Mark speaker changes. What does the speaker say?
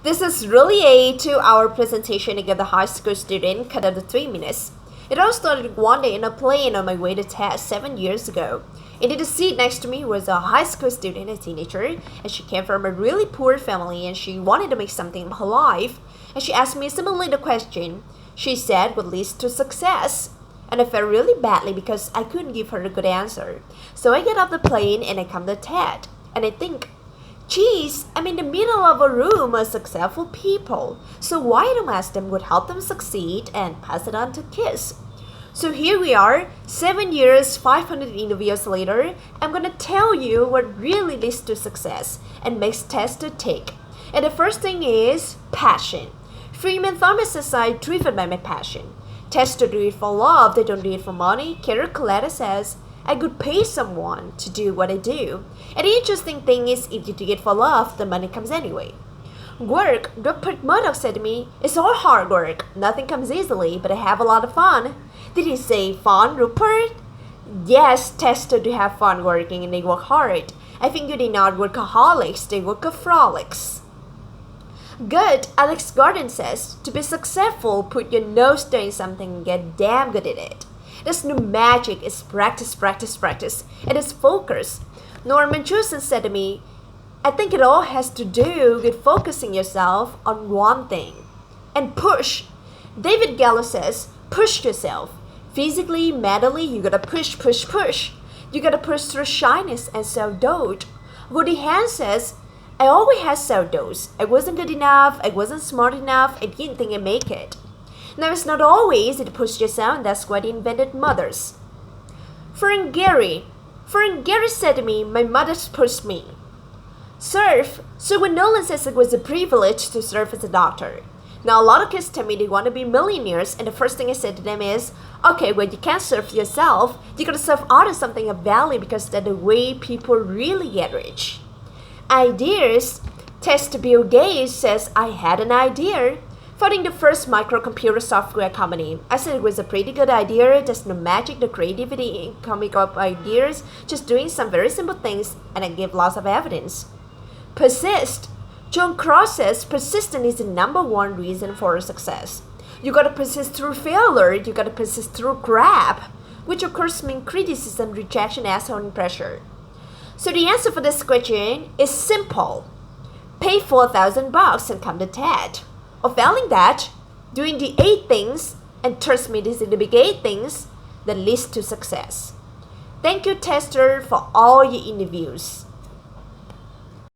Speaker 1: This is really a 2-hour presentation to give the high school student cut out the 3 minutes. It all started one day in a plane on my way to test 7 years ago. And in the seat next to me was a high school student, a teenager, and she came from a really poor family and she wanted to make something of her life. And she asked me similarly the question she said would lead to success. And I felt really badly because I couldn't give her a good answer. So I get off the plane and I come to TED. And I think, geez, I'm in the middle of a room of successful people. So why don't I ask them what helped them succeed and pass it on to kids? So here we are, 7 years, 500 interviews later. I'm gonna tell you what really leads to success and makes tests to tick. And the first thing is passion. Freeman Thomas says I'm driven by my passion. Testers do it for love, they don't do it for money. Carol Coletta says, I could pay someone to do what I do. And the interesting thing is, if you do it for love, the money comes anyway. Work, Rupert Murdoch said to me, it's all hard work. Nothing comes easily, but I have a lot of fun. Did he say fun, Rupert? Yes, testers do have fun working and they work hard. I think they're not workaholics, they workaholics. Good, Alex Garden says, to be successful, put your nose doing something and get damn good at it. There's no magic, it's practice, practice, practice. It is focus. Norman Jewison said to me, I think it all has to do with focusing yourself on one thing. And push. David Gallo says, push yourself. Physically, mentally, you gotta push, push, push. You gotta push through shyness and self-doubt. Woody Hand says, I always had self-doubt. I wasn't good enough, I wasn't smart enough, I didn't think I'd make it. Now it's not always to push yourself, and that's why they invented mothers. Friend Gary said to me, my mother's pushed me. Serve. So when Nolan says it was a privilege to serve as a doctor. Now a lot of kids tell me they want to be millionaires, and the first thing I said to them is, okay, well you can't serve yourself, you gotta serve others something of value because that's the way people really get rich. Ideas. Test Bill Gates says I had an idea. Founding the first microcomputer software company. I said it was a pretty good idea. There's no magic, no creativity in coming up ideas, just doing some very simple things, and I give lots of evidence. Persist. John Cross says persistence is the #1 reason for success. You gotta persist through failure, you gotta persist through crap, which of course means criticism, rejection, asshole, and pressure. So the answer for this question is simple. Pay $4,000 and come to TED. Or failing that, doing the 8 things, and trust me, these are the big 8 things that leads to success. Thank you, tester, for all your interviews.